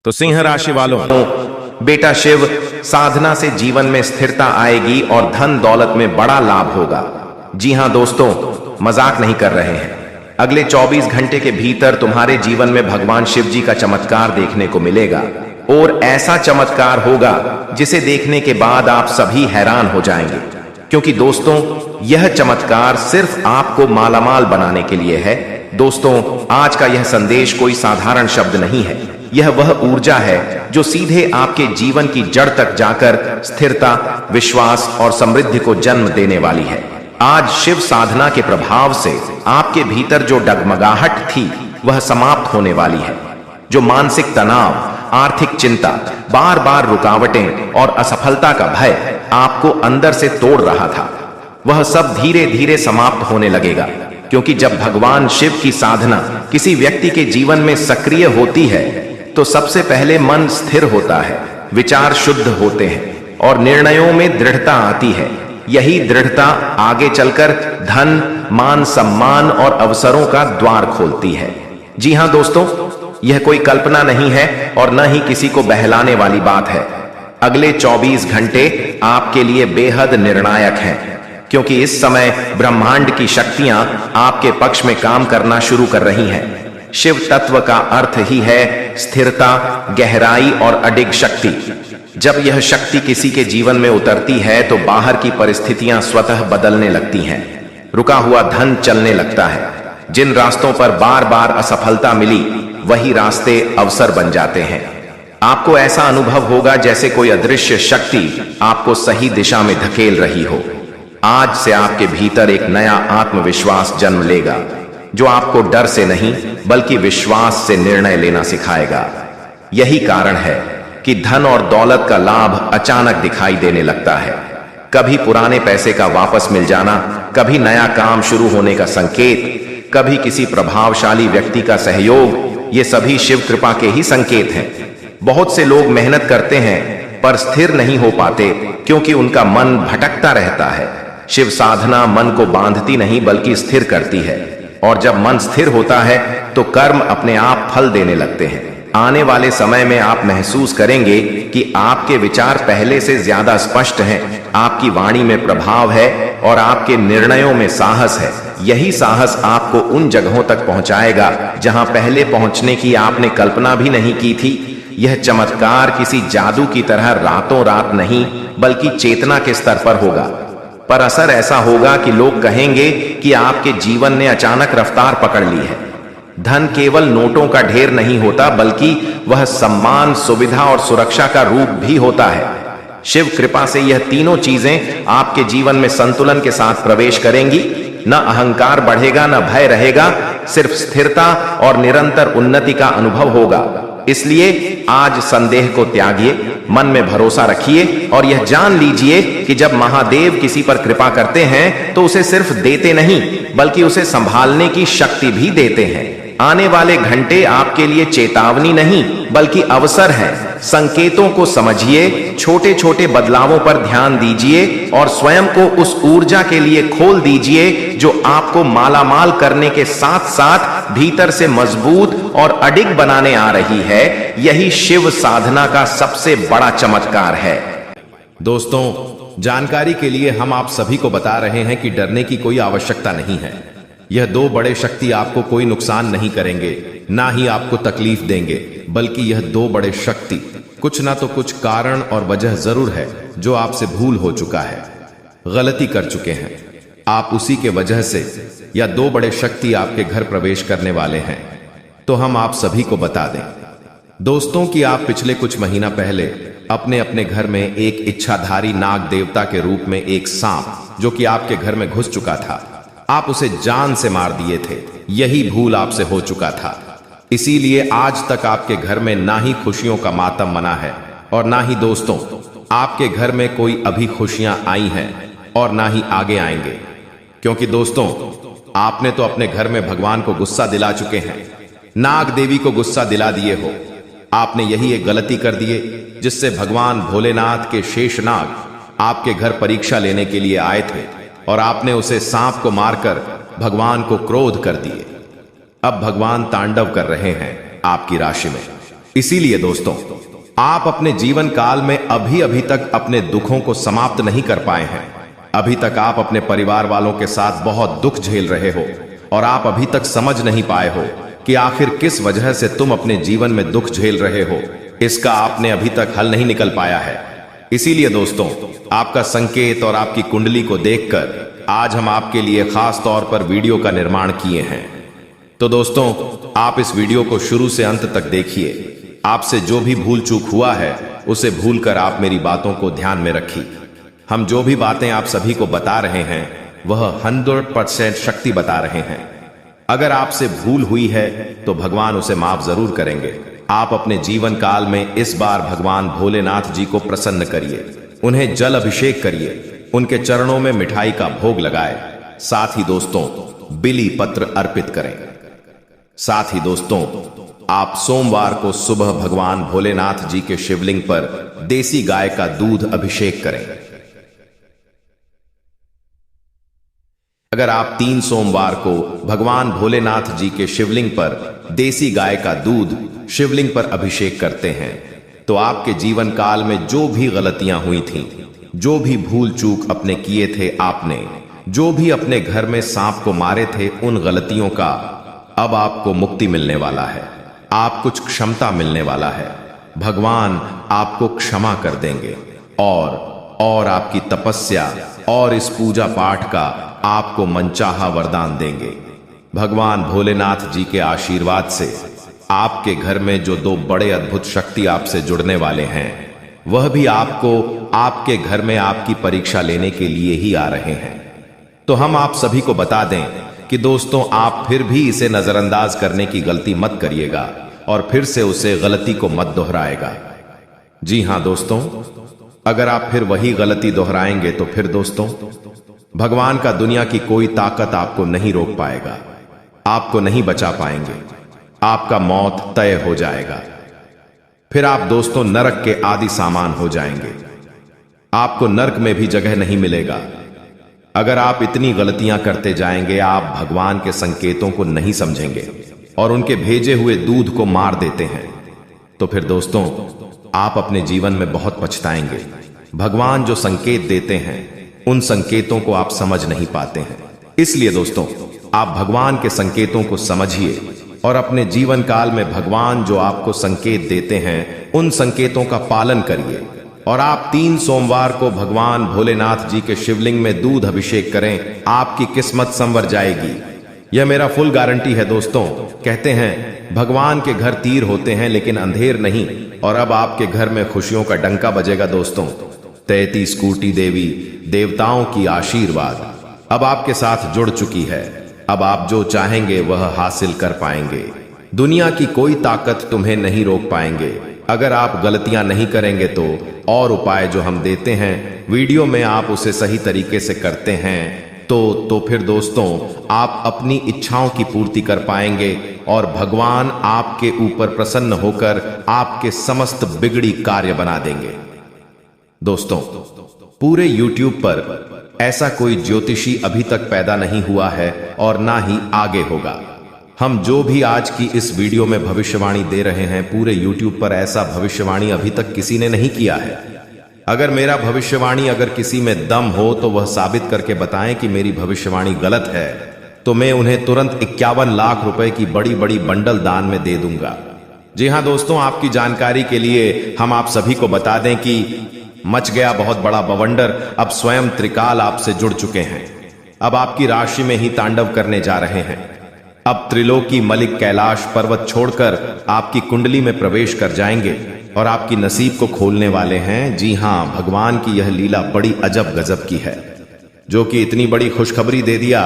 तो सिंह राशि वालों, बेटा शिव, साधना से जीवन में स्थिरता आएगी और धन दौलत में बड़ा लाभ होगा। जी हां दोस्तों, मजाक नहीं कर रहे हैं। अगले 24 घंटे के भीतर तुम्हारे जीवन में भगवान शिव जी का चमत्कार देखने को मिलेगा, और ऐसा चमत्कार होगा जिसे देखने के बाद आप सभी हैरान हो जाएंगे। क्योंकि दोस्तों, यह चमत्कार सिर्फ आपको मालामाल बनाने के लिए है। दोस्तों, आज का यह संदेश कोई साधारण शब्द नहीं है। यह वह ऊर्जा है जो सीधे आपके जीवन की जड़ तक जाकर स्थिरता, विश्वास और समृद्धि को जन्म देने वाली है। आज शिव साधना के प्रभाव से आपके भीतर जो डगमगाहट थी वह समाप्त होने वाली है। जो मानसिक तनाव, आर्थिक चिंता, बार बार रुकावटें और असफलता का भय आपको अंदर से तोड़ रहा था, वह सब धीरे धीरे समाप्त होने लगेगा। क्योंकि जब भगवान शिव की साधना किसी व्यक्ति के जीवन में सक्रिय होती है तो सबसे पहले मन स्थिर होता है, विचार शुद्ध होते हैं और निर्णयों में दृढ़ता आती है। यही दृढ़ता आगे चलकर धन, मान, सम्मान और अवसरों का द्वार खोलती है। जी हां दोस्तों, यह कोई कल्पना नहीं है और न ही किसी को बहलाने वाली बात है। अगले 24 घंटे आपके लिए बेहद निर्णायक हैं, क्योंकि इस समय ब्रह्मांड की शक्तियां आपके पक्ष में काम करना शुरू कर रही हैं। शिव तत्व का अर्थ ही है स्थिरता, गहराई और अडिग शक्ति। जब यह शक्ति किसी के जीवन में उतरती है तो बाहर की परिस्थितियां स्वतः बदलने लगती हैं। रुका हुआ धन चलने लगता है। जिन रास्तों पर बार बार असफलता मिली, वही रास्ते अवसर बन जाते हैं। आपको ऐसा अनुभव होगा जैसे कोई अदृश्य शक्ति आपको सही दिशा में धकेल रही हो। आज से आपके भीतर एक नया आत्मविश्वास जन्म लेगा, जो आपको डर से नहीं बल्कि विश्वास से निर्णय लेना सिखाएगा। यही कारण है कि धन और दौलत का लाभ अचानक दिखाई देने लगता है। कभी पुराने पैसे का वापस मिल जाना, कभी नया काम शुरू होने का संकेत, कभी किसी प्रभावशाली व्यक्ति का सहयोग। ये सभी शिव कृपा के ही संकेत हैं। बहुत से लोग मेहनत करते हैं पर स्थिर नहीं हो पाते, क्योंकि उनका मन भटकता रहता है। शिव साधना मन को बांधती नहीं बल्कि स्थिर करती है, और जब मन स्थिर होता है तो कर्म अपने आप फल देने लगते हैं। आने वाले समय में आप महसूस करेंगे कि आपके विचार पहले से ज्यादा स्पष्ट हैं, आपकी वाणी में प्रभाव है और आपके निर्णयों में साहस है। यही साहस आपको उन जगहों तक पहुंचाएगा जहां पहले पहुंचने की आपने कल्पना भी नहीं की थी। यह चमत्कार किसी जादू की तरह रातों रात नहीं बल्कि चेतना के स्तर पर होगा। पर असर ऐसा होगा कि लोग कहेंगे कि आपके जीवन ने अचानक रफ्तार पकड़ ली है। धन केवल नोटों का ढेर नहीं होता, बल्कि वह सम्मान, सुविधा और सुरक्षा का रूप भी होता है। शिव कृपा से यह तीनों चीजें आपके जीवन में संतुलन के साथ प्रवेश करेंगी। न अहंकार बढ़ेगा, न भय रहेगा, सिर्फ स्थिरता और निरंतर उन्नति का अनुभव होगा। इसलिए आज संदेह को त्यागिए, मन में भरोसा रखिए और यह जान लीजिए कि जब महादेव किसी पर कृपा करते हैं तो उसे सिर्फ देते नहीं बल्कि उसे संभालने की शक्ति भी देते हैं। आने वाले घंटे आपके लिए चेतावनी नहीं बल्कि अवसर है। संकेतों को समझिए, छोटे छोटे बदलावों पर ध्यान दीजिए और स्वयं को उस ऊर्जा के लिए खोल दीजिए जो आपको मालामाल करने के साथ साथ भीतर से मजबूत और अडिग बनाने आ रही है। यही शिव साधना का सबसे बड़ा चमत्कार है। दोस्तों, जानकारी के लिए हम आप सभी को बता रहे हैं कि डरने की कोई आवश्यकता नहीं है। यह दो बड़े शक्ति आपको कोई नुकसान नहीं करेंगे, ना ही आपको तकलीफ देंगे, बल्कि यह दो बड़े शक्ति कुछ ना तो कुछ कारण और वजह जरूर है जो आपसे भूल हो चुका है, गलती कर चुके हैं आप, उसी के वजह से या दो बड़े शक्ति आपके घर प्रवेश करने वाले हैं। तो हम आप सभी को बता दें दोस्तों कि आप पिछले कुछ महीना पहले अपने अपने घर में एक इच्छाधारी नाग देवता के रूप में एक सांप जो कि आपके घर में घुस चुका था, आप उसे जान से मार दिए थे। यही भूल आपसे हो चुका था। इसीलिए आज तक आपके घर में ना ही खुशियों का मातम मना है और ना ही दोस्तों आपके घर में कोई अभी खुशियां आई हैं और ना ही आगे आएंगे। क्योंकि दोस्तों, आपने तो अपने घर में भगवान को गुस्सा दिला चुके हैं, नाग देवी को गुस्सा दिला दिए हो। आपने यही एक गलती कर दिए जिससे भगवान भोलेनाथ के शेषनाग आपके घर परीक्षा लेने के लिए आए थे और आपने उसे सांप को मारकर भगवान को क्रोध कर दिए। अब भगवान तांडव कर रहे हैं आपकी राशि में। इसीलिए दोस्तों, आप अपने जीवन काल में अभी तक अपने दुखों को समाप्त नहीं कर पाए हैं। अभी तक आप अपने परिवार वालों के साथ बहुत दुख झेल रहे हो और आप अभी तक समझ नहीं पाए हो कि आखिर किस वजह से तुम अपने जीवन में दुख झेल रहे हो। इसका आपने अभी तक हल नहीं निकल पाया है। इसीलिए दोस्तों, आपका संकेत और आपकी कुंडली को देखकर आज हम आपके लिए खास तौर पर वीडियो का निर्माण किए हैं। तो दोस्तों, आप इस वीडियो को शुरू से अंत तक देखिए। आपसे जो भी भूल चूक हुआ है उसे भूलकर आप मेरी बातों को ध्यान में रखिए। हम जो भी बातें आप सभी को बता रहे हैं वह 100% शक्ति बता रहे हैं। अगर आपसे भूल हुई है तो भगवान उसे माफ जरूर करेंगे। आप अपने जीवन काल में इस बार भगवान भोलेनाथ जी को प्रसन्न करिए, उन्हें जल अभिषेक करिए, उनके चरणों में मिठाई का भोग लगाए। साथ ही दोस्तों, बिली पत्र अर्पित करें। साथ ही दोस्तों, आप सोमवार को सुबह भगवान भोलेनाथ जी के शिवलिंग पर देसी गाय का दूध अभिषेक करें। अगर आप 3 सोमवार को भगवान भोलेनाथ जी के शिवलिंग पर देसी गाय का दूध शिवलिंग पर अभिषेक करते हैं तो आपके जीवन काल में जो भी गलतियां हुई थीं, जो भी भूल चूक अपने किए थे आपने, जो भी अपने घर में सांप को मारे थे, उन गलतियों का अब आपको मुक्ति मिलने वाला है। आप कुछ क्षमता मिलने वाला है। भगवान आपको क्षमा कर देंगे और आपकी तपस्या और इस पूजा पाठ का आपको मनचाहा वरदान देंगे। भगवान भोलेनाथ जी के आशीर्वाद से आपके घर में जो 2 बड़े अद्भुत शक्ति आपसे जुड़ने वाले हैं वह भी आपको आपके घर में आपकी परीक्षा लेने के लिए ही आ रहे हैं। तो हम आप सभी को बता दें कि दोस्तों, आप फिर भी इसे नजरअंदाज करने की गलती मत करिएगा और फिर से उसे गलती को मत दोहराएगा। जी हां दोस्तों, अगर आप फिर वही गलती दोहराएंगे तो फिर दोस्तों, भगवान का दुनिया की कोई ताकत आपको नहीं रोक पाएगा, आपको नहीं बचा पाएंगे, आपका मौत तय हो जाएगा। फिर आप दोस्तों नरक के आदि सामान हो जाएंगे। आपको नरक में भी जगह नहीं मिलेगा। अगर आप इतनी गलतियां करते जाएंगे, आप भगवान के संकेतों को नहीं समझेंगे और उनके भेजे हुए दूध को मार देते हैं, तो फिर दोस्तों आप अपने जीवन में बहुत पछताएंगे। भगवान जो संकेत देते हैं उन संकेतों को आप समझ नहीं पाते हैं। इसलिए दोस्तों, आप भगवान के संकेतों को समझिए और अपने जीवन काल में भगवान जो आपको संकेत देते हैं उन संकेतों का पालन करिए। और आप 3 सोमवार को भगवान भोलेनाथ जी के शिवलिंग में दूध अभिषेक करें, आपकी किस्मत संवर जाएगी। यह मेरा फुल गारंटी है दोस्तों। कहते हैं भगवान के घर तीर होते हैं लेकिन अंधेर नहीं, और अब आपके घर में खुशियों का डंका बजेगा दोस्तों। 33 कोटि देवी देवताओं की आशीर्वाद अब आपके साथ जुड़ चुकी है। अब आप जो चाहेंगे वह हासिल कर पाएंगे। दुनिया की कोई ताकत तुम्हें नहीं रोक पाएंगे। अगर आप गलतियां नहीं करेंगे तो और उपाय जो हम देते हैं वीडियो में आप उसे सही तरीके से करते हैं तो फिर दोस्तों आप अपनी इच्छाओं की पूर्ति कर पाएंगे और भगवान आपके ऊपर प्रसन्न होकर आपके समस्त बिगड़ी कार्य बना देंगे। दोस्तों, पूरे YouTube पर ऐसा कोई ज्योतिषी अभी तक पैदा नहीं हुआ है और ना ही आगे होगा। हम जो भी आज की इस वीडियो में भविष्यवाणी दे रहे हैं, पूरे YouTube पर ऐसा भविष्यवाणी अभी तक किसी ने नहीं किया है। अगर मेरा भविष्यवाणी अगर किसी में दम हो तो वह साबित करके बताएं कि मेरी भविष्यवाणी गलत है, तो मैं उन्हें तुरंत 51 लाख रुपए की बड़ी बड़ी बंडल दान में दे दूंगा। जी हां दोस्तों, आपकी जानकारी के लिए हम आप सभी को बता दें कि मच गया बहुत बड़ा बवंडर। अब स्वयं त्रिकाल आपसे जुड़ चुके हैं। अब आपकी राशि में ही तांडव करने जा रहे हैं। अब त्रिलोकी मलिक कैलाश पर्वत छोड़कर आपकी कुंडली में प्रवेश कर जाएंगे और आपकी नसीब को खोलने वाले हैं। जी हां, भगवान की यह लीला बड़ी अजब गजब की है जो कि इतनी बड़ी खुशखबरी दे दिया।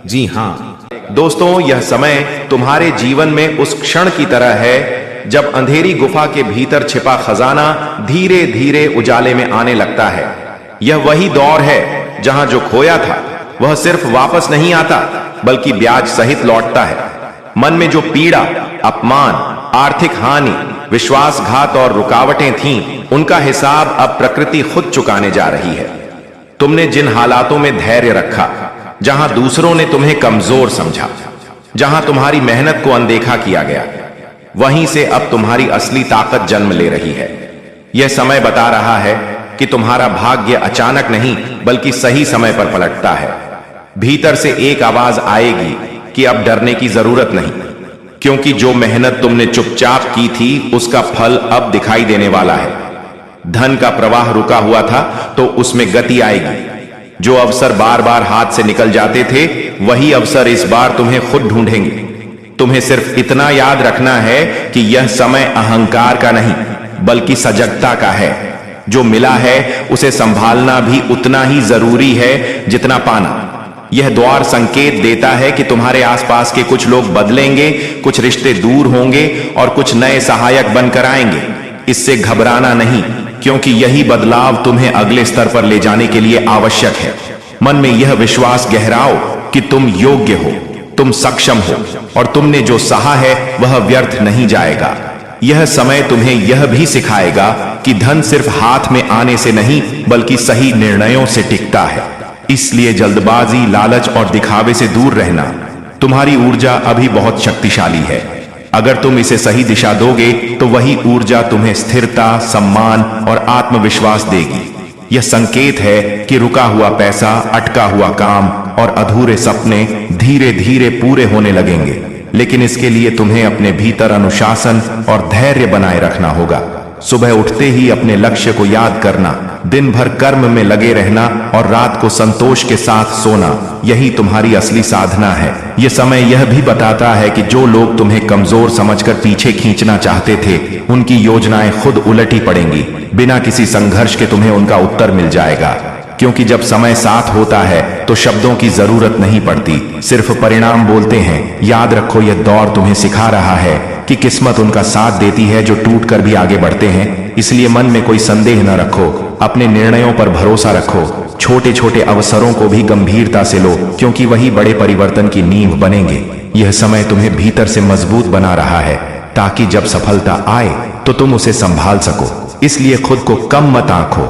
जी हां दोस्तों, यह समय तुम्हारे जीवन में उस क्षण की तरह है जब अंधेरी गुफा के भीतर छिपा खजाना धीरे धीरे उजाले में आने लगता है। यह वही दौर है जहां जो खोया था वह सिर्फ वापस नहीं आता बल्कि ब्याज सहित लौटता है। मन में जो पीड़ा, अपमान, आर्थिक हानि, विश्वासघात और रुकावटें थीं, उनका हिसाब अब प्रकृति खुद चुकाने जा रही है। तुमने जिन हालातों में धैर्य रखा, जहां दूसरों ने तुम्हें कमजोर समझा, जहां तुम्हारी मेहनत को अनदेखा किया गया, वहीं से अब तुम्हारी असली ताकत जन्म ले रही है। यह समय बता रहा है कि तुम्हारा भाग्य अचानक नहीं बल्कि सही समय पर पलटता है। भीतर से एक आवाज आएगी कि अब डरने की जरूरत नहीं, क्योंकि जो मेहनत तुमने चुपचाप की थी उसका फल अब दिखाई देने वाला है। धन का प्रवाह रुका हुआ था तो उसमें गति आएगी। जो अवसर बार बार हाथ से निकल जाते थे वही अवसर इस बार तुम्हें खुद ढूंढेंगे। तुम्हें सिर्फ इतना याद रखना है कि यह समय अहंकार का नहीं बल्कि सजगता का है। जो मिला है उसे संभालना भी उतना ही जरूरी है जितना पाना। यह द्वार संकेत देता है कि तुम्हारे आसपास के कुछ लोग बदलेंगे, कुछ रिश्ते दूर होंगे और कुछ नए सहायक बनकर आएंगे। इससे घबराना नहीं, क्योंकि यही बदलाव तुम्हें अगले स्तर पर ले जाने के लिए आवश्यक है। मन में यह विश्वास गहराओ कि तुम योग्य हो, तुम सक्षम हो और तुमने जो सहा है वह व्यर्थ नहीं जाएगा। यह समय तुम्हें यह भी सिखाएगा कि धन सिर्फ हाथ में आने से नहीं बल्कि सही निर्णयों से टिकता है। इसलिए जल्दबाजी, लालच और दिखावे से दूर रहना। तुम्हारी ऊर्जा अभी बहुत शक्तिशाली है। अगर तुम इसे सही दिशा दोगे तो वही ऊर्जा तुम्हें स्थिरता, सम्मान और आत्मविश्वास देगी। यह संकेत है कि रुका हुआ पैसा, अटका हुआ काम और अधूरे सपने धीरे धीरे पूरे होने लगेंगे। लेकिन इसके लिए तुम्हें अपने भीतर अनुशासन और धैर्य बनाए रखना होगा। सुबह उठते ही अपने लक्ष्य को याद करना, दिन भर कर्म में लगे रहना और रात को संतोष के साथ सोना, यही तुम्हारी असली साधना है। यह समय यह भी बताता है कि जो लोग तुम्हें कमजोर समझकर पीछे खींचना चाहते थे उनकी योजनाएं खुद उलटी पड़ेंगी। बिना किसी संघर्ष के तुम्हें उनका उत्तर मिल जाएगा, क्योंकि जब समय साथ होता है तो शब्दों की जरूरत नहीं पड़ती, सिर्फ परिणाम बोलते हैं। याद रखो, यह दौर तुम्हें सिखा रहा है कि किस्मत उनका साथ देती है जो टूट कर भी आगे बढ़ते हैं। इसलिए मन में कोई संदेह न रखो, अपने निर्णयों पर भरोसा रखो। छोटे छोटे अवसरों को भी गंभीरता से लो, क्योंकि वही बड़े परिवर्तन की नींव बनेंगे। यह समय तुम्हें भीतर से मजबूत बना रहा है, ताकि जब सफलता आए तो तुम उसे संभाल सको। इसलिए खुद को कम मत आंको,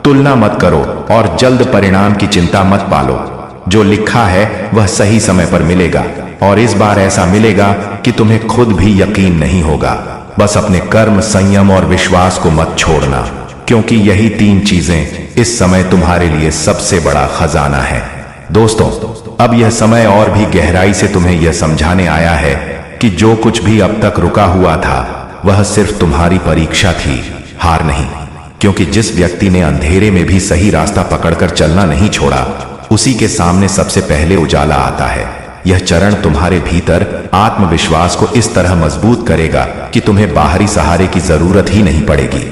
तुलना मत करो और जल्द परिणाम की चिंता मत पालो। जो लिखा है वह सही समय पर मिलेगा, और इस बार ऐसा मिलेगा कि तुम्हें खुद भी यकीन नहीं होगा। बस अपने कर्म, संयम और विश्वास को मत छोड़ना, क्योंकि यही 3 चीजें इस समय तुम्हारे लिए सबसे बड़ा खजाना है। दोस्तों, अब यह समय और भी गहराई से तुम्हें यह समझाने आया है कि जो कुछ भी अब तक रुका हुआ था वह सिर्फ तुम्हारी परीक्षा थी, हार नहीं। क्योंकि जिस व्यक्ति ने अंधेरे में भी सही रास्ता पकड़कर चलना नहीं छोड़ा, उसी के सामने सबसे पहले उजाला आता है। यह चरण तुम्हारे भीतर आत्मविश्वास को इस तरह मजबूत करेगा कि तुम्हें बाहरी सहारे की जरूरत ही नहीं पड़ेगी।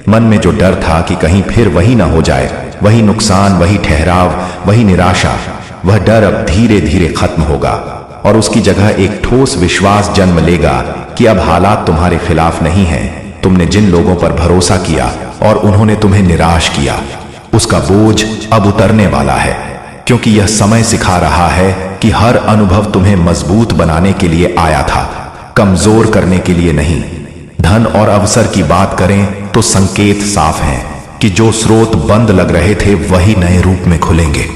मन में जो डर था कि कहीं फिर वही ना हो जाए, वही नुकसान, वही ठहराव, वही निराशा, वह डर अब धीरे धीरे खत्म होगा और उसकी जगह एक ठोस विश्वास जन्म लेगा कि अब हालात तुम्हारे खिलाफ नहीं हैं। तुमने जिन लोगों पर भरोसा किया और उन्होंने तुम्हें निराश किया, उसका बोझ अब उतरने वाला है, क्योंकि यह समय सिखा रहा है कि हर अनुभव तुम्हें मजबूत बनाने के लिए आया था, कमजोर करने के लिए नहीं। धन और अवसर की बात करें तो संकेत साफ हैं कि जो स्रोत बंद लग रहे थे वही नए रूप में खुलेंगे।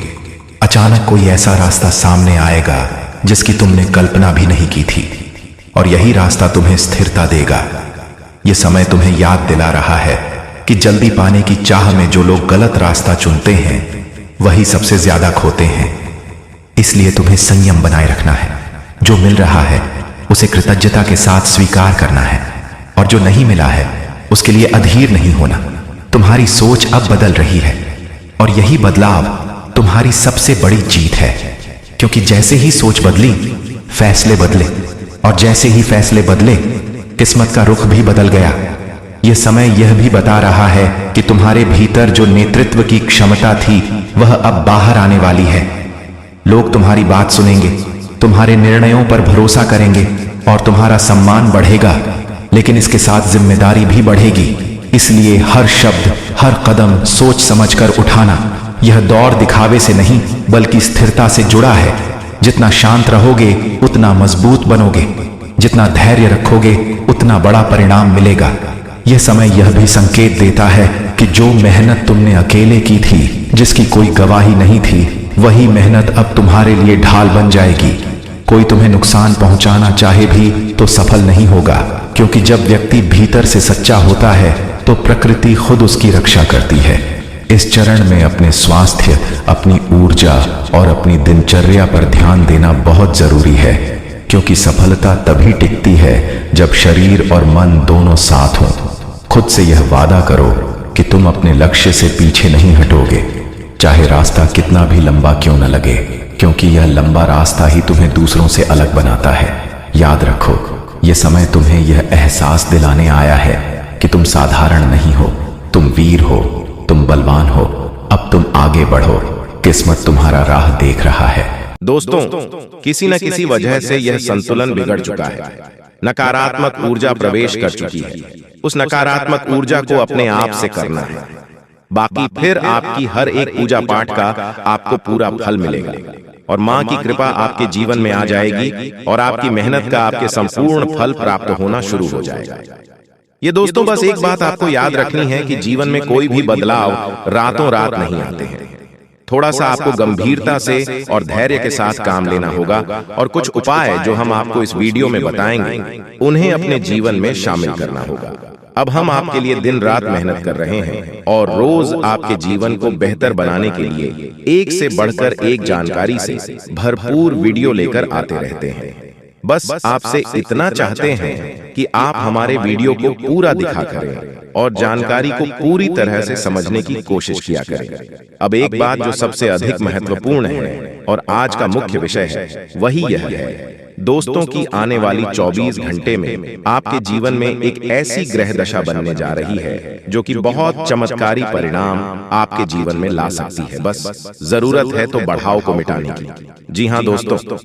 अचानक कोई ऐसा रास्ता सामने आएगा जिसकी तुमने कल्पना भी नहीं की थी, और यही रास्ता तुम्हें स्थिरता देगा। यह समय तुम्हें याद दिला रहा है कि जल्दी पाने की चाह में जो लोग गलत रास्ता चुनते हैं वही सबसे ज्यादा खोते हैं। इसलिए तुम्हें संयम बनाए रखना है। जो मिल रहा है उसे कृतज्ञता के साथ स्वीकार करना है, और जो नहीं मिला है उसके लिए अधीर नहीं होना। तुम्हारी सोच अब बदल रही है, और यही बदलाव तुम्हारी सबसे बड़ी जीत है। क्योंकि जैसे ही सोच बदली, फैसले बदले, और जैसे ही फैसले बदले, किस्मत का रुख भी बदल गया। यह समय यह भी बता रहा है कि तुम्हारे भीतर जो नेतृत्व की क्षमता थी वह अब बाहर आने वाली है। लोग तुम्हारी बात सुनेंगे, तुम्हारे निर्णयों पर भरोसा करेंगे और तुम्हारा सम्मान बढ़ेगा, लेकिन इसके साथ जिम्मेदारी भी बढ़ेगी। इसलिए हर शब्द, हर कदम सोच समझकर उठाना। यह दौर दिखावे से नहीं बल्कि स्थिरता से जुड़ा है। जितना शांत रहोगे उतना मजबूत बनोगे, जितना धैर्य रखोगे उतना बड़ा परिणाम मिलेगा। यह समय यह भी संकेत देता है कि जो मेहनत तुमने अकेले की थी, जिसकी कोई गवाही नहीं थी, वही मेहनत अब तुम्हारे लिए ढाल बन जाएगी। कोई तुम्हें नुकसान पहुंचाना चाहे भी तो सफल नहीं होगा, क्योंकि जब व्यक्ति भीतर से सच्चा होता है तो प्रकृति खुद उसकी रक्षा करती है। इस चरण में अपने स्वास्थ्य, अपनी ऊर्जा और अपनी दिनचर्या पर ध्यान देना बहुत जरूरी है, क्योंकि सफलता तभी टिकती है जब शरीर और मन दोनों साथ हों। खुद से यह वादा करो कि तुम अपने लक्ष्य से पीछे नहीं हटोगे, चाहे रास्ता कितना भी लंबा क्यों न लगे, क्योंकि यह लंबा रास्ता ही तुम्हें दूसरों से अलग बनाता है। याद रखो, यह समय तुम्हें यह एहसास दिलाने आया है कि तुम साधारण नहीं हो, तुम वीर हो, तुम बलवान हो। अब तुम आगे बढ़ो, किस्मत तुम्हारा राह देख रहा है। दोस्तों, किसी न किसी वजह से यह संतुलन बिगड़ चुका है। नकारात्मक ऊर्जा प्रवेश कर चुकी है। उस नकारात्मक ऊर्जा को अपने आप से करना है, बाकी फिर आपकी हर एक पूजा पाठ का आपको पूरा फल मिलेगा और माँ की कृपा आपके जीवन में आ जाएगी और आपकी मेहनत का आपके संपूर्ण फल प्राप्त होना शुरू हो जाएगा। ये दोस्तों, बस एक बात आपको याद रखनी है कि जीवन में कोई भी बदलाव रातों रात नहीं आते हैं। थोड़ा सा आपको गंभीरता से और धैर्य के साथ काम लेना होगा और कुछ उपाय जो हम आपको इस वीडियो में बताएंगे उन्हें अपने जीवन में शामिल करना होगा। अब हम आपके लिए दिन रात मेहनत कर रहे हैं और रोज आपके जीवन को बेहतर बनाने के लिए एक से बढ़कर एक जानकारी से भरपूर वीडियो लेकर आते रहते हैं। बस आपसे इतना चाहते हैं कि आप हमारे वीडियो को पूरा दिखा करें और जानकारी को पूरी तरह से समझने की कोशिश किया करें। अब एक बात जो सबसे अधिक महत्वपूर्ण है और आज का मुख्य विषय है, वही यह है दोस्तों की आने वाली 24 घंटे में आपके जीवन में एक ऐसी ग्रह दशा बनने जा रही है जो कि बहुत चमत्कारी परिणाम आपके जीवन में ला सकती है। बस जरूरत है तो बढ़ाव को मिटाने की। जी हाँ दोस्तों,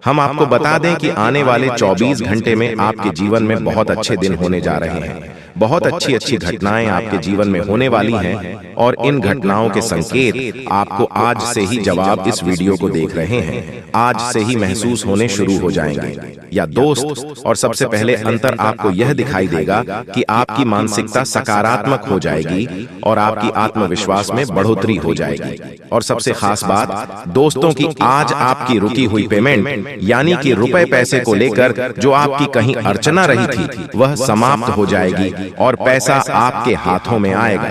हम आपको बता दें कि आने वाले 24 घंटे में आपके जीवन में बहुत अच्छे दिन होने जा रहे हैं। बहुत अच्छी अच्छी घटनाएं आपके जीवन में होने वाली हैं और इन घटनाओं के संकेत आपको आज से ही, जब आप इस वीडियो को देख रहे हैं, आज से ही महसूस होने शुरू हो जाएंगे। या दोस्त, और सबसे पहले अंतर आपको यह दिखाई देगा कि आपकी मानसिकता सकारात्मक हो जाएगी और आपकी आत्मविश्वास में बढ़ोतरी हो जाएगी। और सबसे खास बात दोस्तों की आज आपकी रुकी हुई पेमेंट, यानी कि रुपए पैसे को लेकर जो आपकी कहीं अर्चना रही थी, वह समाप्त हो जाएगी और पैसा आपके हाथों में आएगा।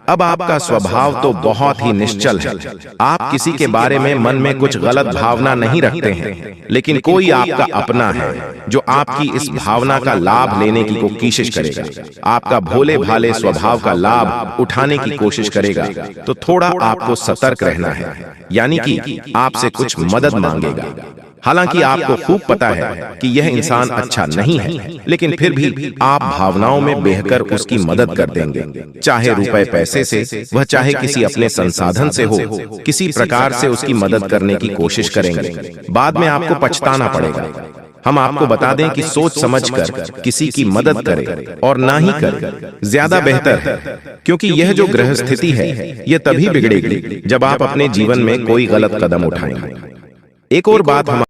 अब आपका स्वभाव तो बहुत ही निश्चल है। आप किसी के बारे में मन में कुछ गलत भावना नहीं रखते हैं, लेकिन कोई आपका अपना है जो आपकी इस भावना का लाभ लेने की कोशिश करेगा, आपका भोले भाले स्वभाव का लाभ उठाने की कोशिश करेगा। तो थोड़ा आपको सतर्क रहना है, यानी कि आपसे कुछ मदद मांगेगा। हालांकि आपको खूब पता है कि यह इंसान अच्छा नहीं है, लेकिन फिर भी आप भावनाओं में बहकर उसकी मदद कर देंगे, चाहे रुपए पैसे से, वह चाहे किसी अपने संसाधन से हो, किसी प्रकार से उसकी मदद करने की कोशिश करेंगे। बाद में आपको पछताना पड़ेगा। हम आपको बता दें कि सोच समझकर किसी की मदद करें और ना ही करें, ज्यादा बेहतर है, क्योंकि यह जो ग्रह स्थिति है यह तभी बिगड़ेगी जब आप अपने जीवन में कोई गलत कदम उठाएंगे। एक और बात हम